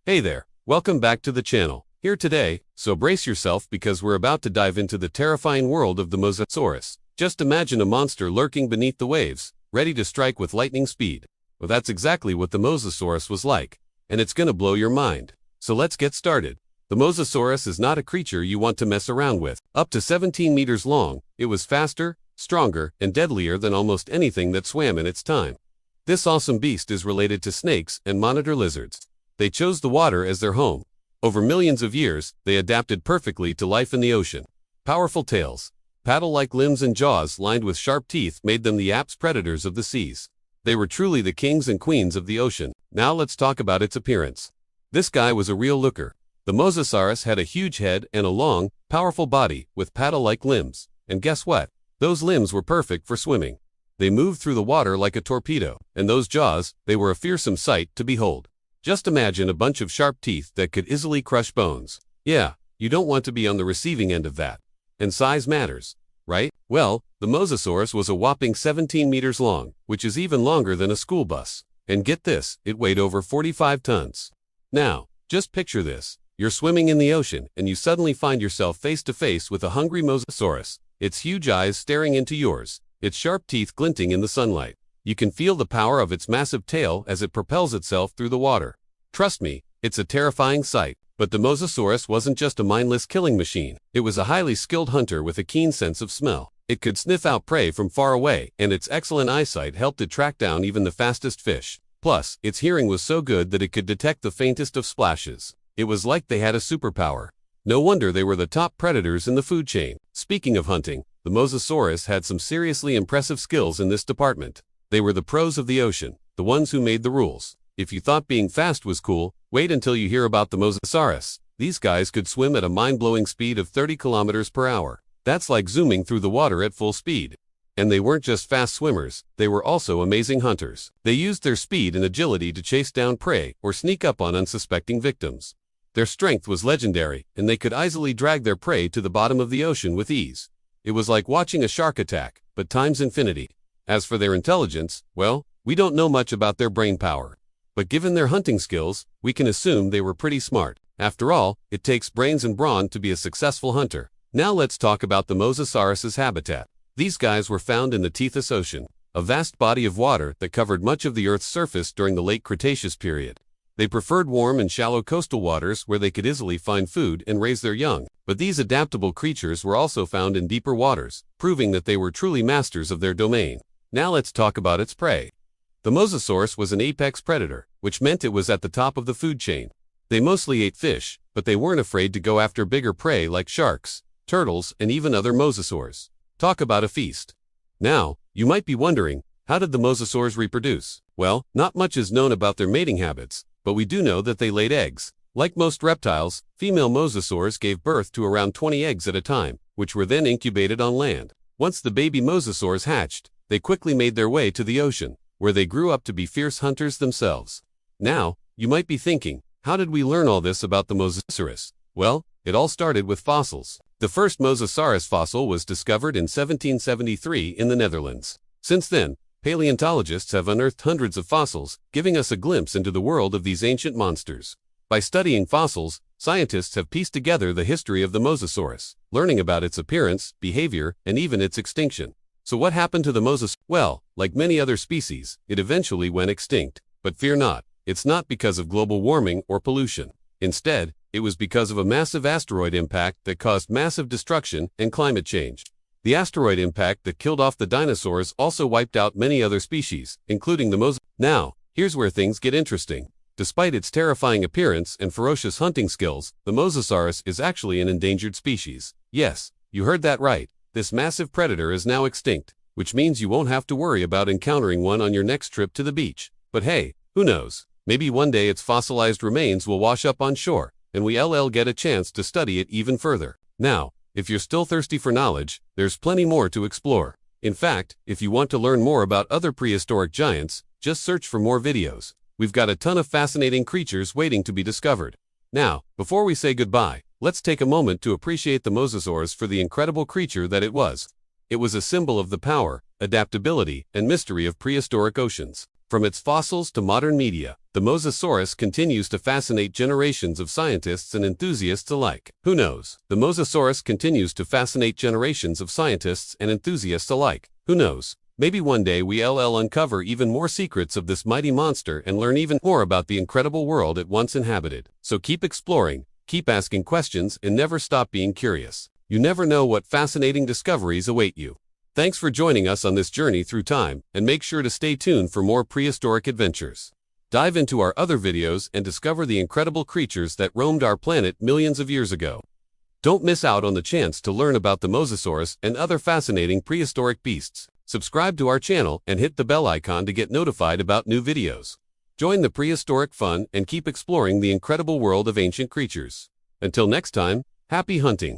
Hey there, welcome back to the channel. Here today, so brace yourself because we're about to dive into the terrifying world of the Mosasaurus. Just imagine a monster lurking beneath the waves, ready to strike with lightning speed. Well, that's exactly what the Mosasaurus was like, and it's gonna blow your mind. So let's get started. The Mosasaurus is not a creature you want to mess around with. Up to 17 meters long, it was faster, stronger, and deadlier than almost anything that swam in its time. This awesome beast is related to snakes and monitor lizards. They chose the water as their home. Over millions of years, they adapted perfectly to life in the ocean. Powerful tails, paddle-like limbs and jaws lined with sharp teeth made them the apt predators of the seas. They were truly the kings and queens of the ocean. Now let's talk about its appearance. This guy was a real looker. The Mosasaurus had a huge head and a long, powerful body with paddle-like limbs. And guess what? Those limbs were perfect for swimming. They moved through the water like a torpedo, and those jaws, they were a fearsome sight to behold. Just imagine a bunch of sharp teeth that could easily crush bones. Yeah, you don't want to be on the receiving end of that. And size matters, right? Well, the Mosasaurus was a whopping 17 meters long, which is even longer than a school bus. And get this, it weighed over 45 tons. Now, just picture this. You're swimming in the ocean, and you suddenly find yourself face to face with a hungry Mosasaurus, its huge eyes staring into yours, its sharp teeth glinting in the sunlight. You can feel the power of its massive tail as it propels itself through the water. Trust me, it's a terrifying sight. But the Mosasaurus wasn't just a mindless killing machine. It was a highly skilled hunter with a keen sense of smell. It could sniff out prey from far away, and its excellent eyesight helped it track down even the fastest fish. Plus, its hearing was so good that it could detect the faintest of splashes. It was like they had a superpower. No wonder they were the top predators in the food chain. Speaking of hunting, the Mosasaurus had some seriously impressive skills in this department. They were the pros of the ocean, the ones who made the rules. If you thought being fast was cool, wait until you hear about the Mosasaurus. These guys could swim at a mind-blowing speed of 30 kilometers per hour. That's like zooming through the water at full speed. And they weren't just fast swimmers, they were also amazing hunters. They used their speed and agility to chase down prey or sneak up on unsuspecting victims. Their strength was legendary, and they could easily drag their prey to the bottom of the ocean with ease. It was like watching a shark attack, but times infinity. As for their intelligence, well, we don't know much about their brain power. But given their hunting skills, we can assume they were pretty smart. After all, it takes brains and brawn to be a successful hunter. Now let's talk about the Mosasaurus's habitat. These guys were found in the Tethys Ocean, a vast body of water that covered much of the Earth's surface during the late Cretaceous period. They preferred warm and shallow coastal waters where they could easily find food and raise their young. But these adaptable creatures were also found in deeper waters, proving that they were truly masters of their domain. Now let's talk about its prey. The Mosasaurus was an apex predator, which meant it was at the top of the food chain. They mostly ate fish, but they weren't afraid to go after bigger prey like sharks, turtles, and even other mosasaurs. Talk about a feast. Now, you might be wondering, how did the mosasaurs reproduce? Well, not much is known about their mating habits, but we do know that they laid eggs. Like most reptiles, female mosasaurs gave birth to around 20 eggs at a time, which were then incubated on land. Once the baby mosasaurs hatched, they quickly made their way to the ocean, where they grew up to be fierce hunters themselves. Now, you might be thinking, how did we learn all this about the Mosasaurus? Well, it all started with fossils. The first Mosasaurus fossil was discovered in 1773 in the Netherlands. Since then, paleontologists have unearthed hundreds of fossils, giving us a glimpse into the world of these ancient monsters. By studying fossils, scientists have pieced together the history of the Mosasaurus, learning about its appearance, behavior, and even its extinction. So what happened to the Mosasaurus? Well, like many other species, it eventually went extinct. But fear not, it's not because of global warming or pollution. Instead, it was because of a massive asteroid impact that caused massive destruction and climate change. The asteroid impact that killed off the dinosaurs also wiped out many other species, including the Mosasaurus. Now, here's where things get interesting. Despite its terrifying appearance and ferocious hunting skills, the Mosasaurus is actually an endangered species. Yes, you heard that right. This massive predator is now extinct, which means you won't have to worry about encountering one on your next trip to the beach. But hey, who knows? Maybe one day its fossilized remains will wash up on shore, and we'll get a chance to study it even further. Now, if you're still thirsty for knowledge, there's plenty more to explore. In fact, if you want to learn more about other prehistoric giants, just search for more videos. We've got a ton of fascinating creatures waiting to be discovered. Now, before we say goodbye, let's take a moment to appreciate the Mosasaurus for the incredible creature that it was. It was a symbol of the power, adaptability, and mystery of prehistoric oceans. From its fossils to modern media, the Mosasaurus continues to fascinate generations of scientists and enthusiasts alike. Who knows? The Mosasaurus continues to fascinate generations of scientists and enthusiasts alike. Who knows? Maybe one day we'll uncover even more secrets of this mighty monster and learn even more about the incredible world it once inhabited. So keep exploring, keep asking questions, and never stop being curious. You never know what fascinating discoveries await you. Thanks for joining us on this journey through time, and make sure to stay tuned for more prehistoric adventures. Dive into our other videos and discover the incredible creatures that roamed our planet millions of years ago. Don't miss out on the chance to learn about the Mosasaurus and other fascinating prehistoric beasts. Subscribe to our channel and hit the bell icon to get notified about new videos. Join the prehistoric fun and keep exploring the incredible world of ancient creatures. Until next time, happy hunting!